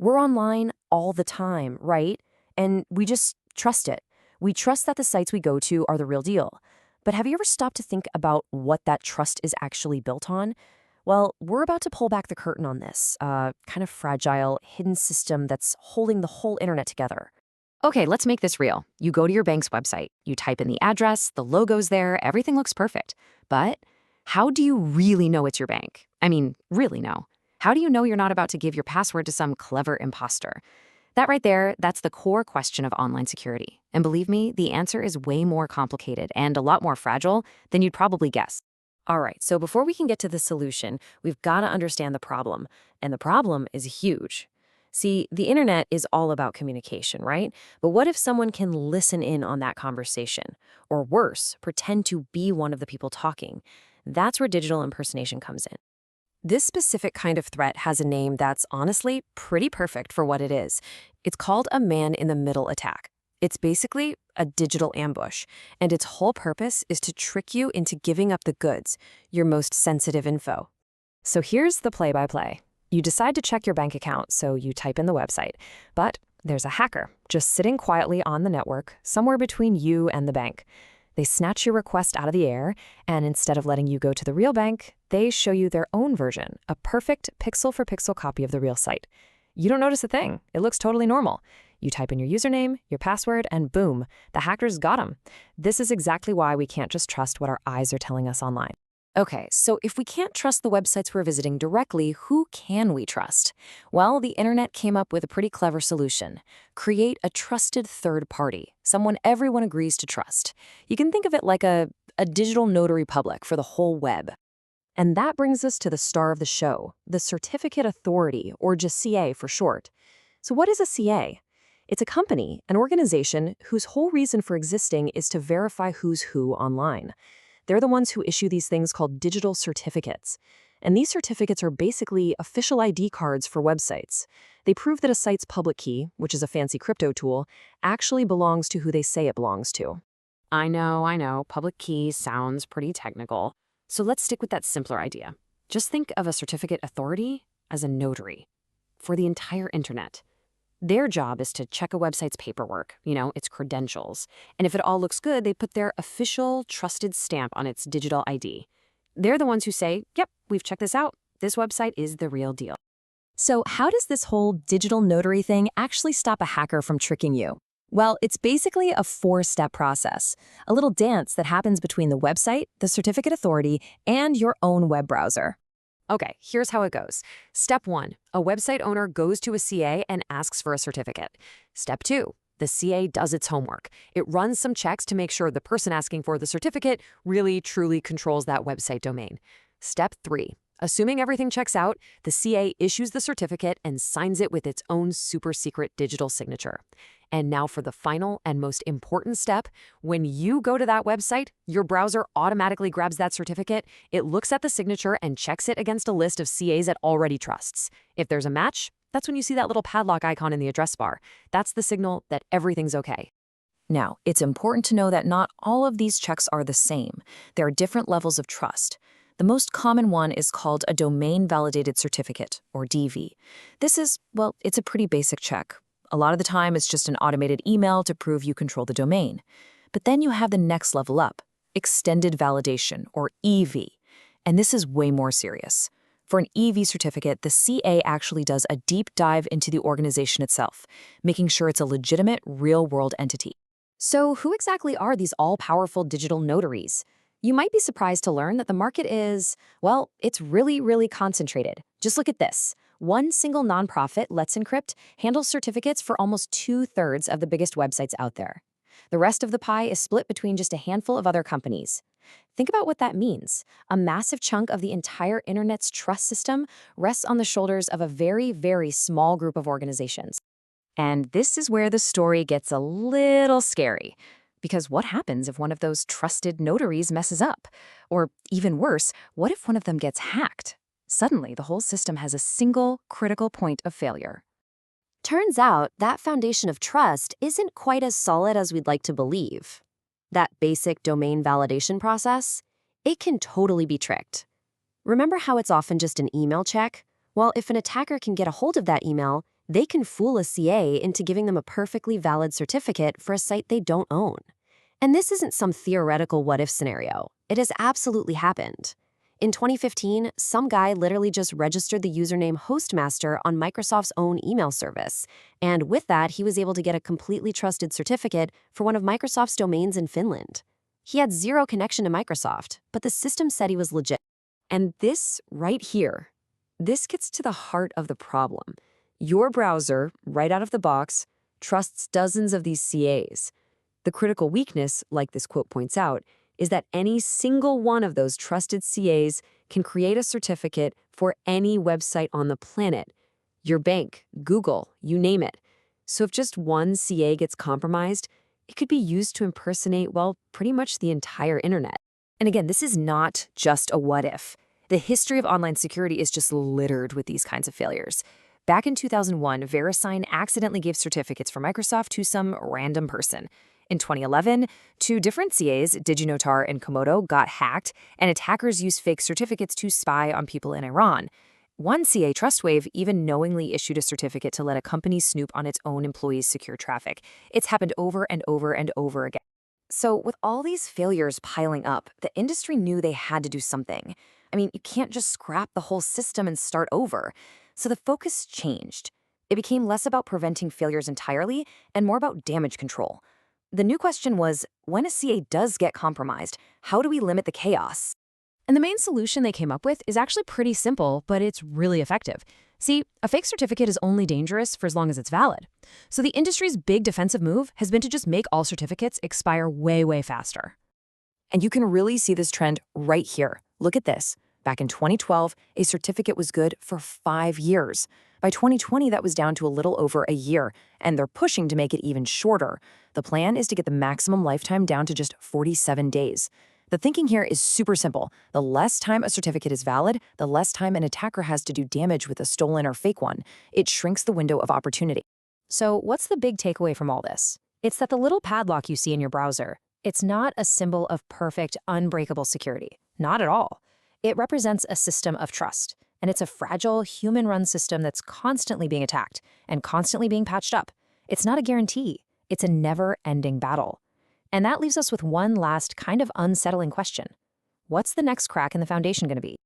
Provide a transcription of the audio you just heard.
We're online all the time, right? And we just trust it. We trust that the sites we go to are the real deal. But have you ever stopped to think about what that trust is actually built on? Well, we're about to pull back the curtain on this kind of fragile, hidden system that's holding the whole internet together. Okay, let's make this real. You go to your bank's website, you type in the address, the logo's there, everything looks perfect. But how do you really know it's your bank? I mean, really know. How do you know you're not about to give your password to some clever imposter? That right there, that's the core question of online security. And believe me, the answer is way more complicated and a lot more fragile than you'd probably guess. All right, so before we can get to the solution, we've got to understand the problem. And the problem is huge. See, the internet is all about communication, right? But what if someone can listen in on that conversation? Or worse, pretend to be one of the people talking? That's where digital impersonation comes in. This specific kind of threat has a name that's honestly pretty perfect for what it is. It's called a man-in-the-middle attack. It's basically a digital ambush, and its whole purpose is to trick you into giving up the goods, your most sensitive info. So here's the play-by-play. You decide to check your bank account, so you type in the website. But there's a hacker just sitting quietly on the network, somewhere between you and the bank. They snatch your request out of the air, and instead of letting you go to the real bank, they show you their own version, a perfect pixel-for-pixel copy of the real site. You don't notice a thing. It looks totally normal. You type in your username, your password, and boom, the hackers got them. This is exactly why we can't just trust what our eyes are telling us online. Okay, so if we can't trust the websites we're visiting directly, who can we trust? Well, the internet came up with a pretty clever solution. Create a trusted third party, someone everyone agrees to trust. You can think of it like a digital notary public for the whole web. And that brings us to the star of the show, the Certificate Authority, or just CA for short. So what is a CA? It's a company, an organization whose whole reason for existing is to verify who's who online. They're the ones who issue these things called digital certificates. And these certificates are basically official ID cards for websites. They prove that a site's public key, which is a fancy crypto tool, actually belongs to who they say it belongs to. I know, public key sounds pretty technical. So let's stick with that simpler idea. Just think of a certificate authority as a notary for the entire internet. Their job is to check a website's paperwork, its credentials. And if it all looks good, they put their official, trusted stamp on its digital ID. They're the ones who say, yep, we've checked this out. This website is the real deal. So how does this whole digital notary thing actually stop a hacker from tricking you? Well, it's basically a 4-step process, a little dance that happens between the website, the certificate authority, and your own web browser. Okay, here's how it goes. Step 1, a website owner goes to a CA and asks for a certificate. Step 2, the CA does its homework. It runs some checks to make sure the person asking for the certificate really, truly controls that website domain. Step 3, assuming everything checks out, the CA issues the certificate and signs it with its own super secret digital signature. And now for the final and most important step, when you go to that website, your browser automatically grabs that certificate, it looks at the signature and checks it against a list of CAs it already trusts. If there's a match, that's when you see that little padlock icon in the address bar. That's the signal that everything's okay. Now, it's important to know that not all of these checks are the same. There are different levels of trust. The most common one is called a domain validated certificate, or DV. This is, well, it's a pretty basic check. A lot of the time, it's just an automated email to prove you control the domain. But then you have the next level up, extended validation, or EV. And this is way more serious. For an EV certificate, the CA actually does a deep dive into the organization itself, making sure it's a legitimate, real-world entity. So who exactly are these all-powerful digital notaries? You might be surprised to learn that the market is, well, it's really, really concentrated. Just look at this. One single nonprofit, Let's Encrypt, handles certificates for almost 2/3 of the biggest websites out there. The rest of the pie is split between just a handful of other companies. Think about what that means. A massive chunk of the entire internet's trust system rests on the shoulders of a very, very small group of organizations. And this is where the story gets a little scary. Because what happens if one of those trusted notaries messes up? Or even worse, what if one of them gets hacked? Suddenly, the whole system has a single critical point of failure. Turns out that foundation of trust isn't quite as solid as we'd like to believe. That basic domain validation process, it can totally be tricked. Remember how it's often just an email check? Well, if an attacker can get a hold of that email, They can fool a CA into giving them a perfectly valid certificate for a site they don't own. And this isn't some theoretical what-if scenario. It has absolutely happened. In 2015, some guy literally just registered the username Hostmaster on Microsoft's own email service. And with that, he was able to get a completely trusted certificate for one of Microsoft's domains in Finland. He had zero connection to Microsoft, but the system said he was legit. And this right here, this gets to the heart of the problem. Your browser, right out of the box, trusts dozens of these CAs. The critical weakness, like this quote points out, is that any single one of those trusted CAs can create a certificate for any website on the planet. Your bank, Google, you name it. So if just one CA gets compromised, it could be used to impersonate, well, pretty much the entire internet. And again, this is not just a what if. The history of online security is just littered with these kinds of failures. Back in 2001, VeriSign accidentally gave certificates for Microsoft to some random person. In 2011, two different CAs, DigiNotar and Komodo, got hacked, and attackers used fake certificates to spy on people in Iran. One CA, TrustWave, even knowingly issued a certificate to let a company snoop on its own employees' secure traffic. It's happened over and over and over again. So with all these failures piling up, the industry knew they had to do something. I mean, you can't just scrap the whole system and start over. So the focus changed. It became less about preventing failures entirely and more about damage control. The new question was, when a CA does get compromised, how do we limit the chaos? And the main solution they came up with is actually pretty simple, but it's really effective. See, a fake certificate is only dangerous for as long as it's valid. So the industry's big defensive move has been to just make all certificates expire way, way faster. And you can really see this trend right here. Look at this. Back in 2012, a certificate was good for 5 years. By 2020, that was down to a little over a year, and they're pushing to make it even shorter. The plan is to get the maximum lifetime down to just 47 days. The thinking here is super simple. The less time a certificate is valid, the less time an attacker has to do damage with a stolen or fake one. It shrinks the window of opportunity. So what's the big takeaway from all this? It's that the little padlock you see in your browser, it's not a symbol of perfect, unbreakable security. Not at all. It represents a system of trust, and it's a fragile, human-run system that's constantly being attacked and constantly being patched up. It's not a guarantee. It's a never-ending battle. And that leaves us with one last kind of unsettling question. What's the next crack in the foundation going to be?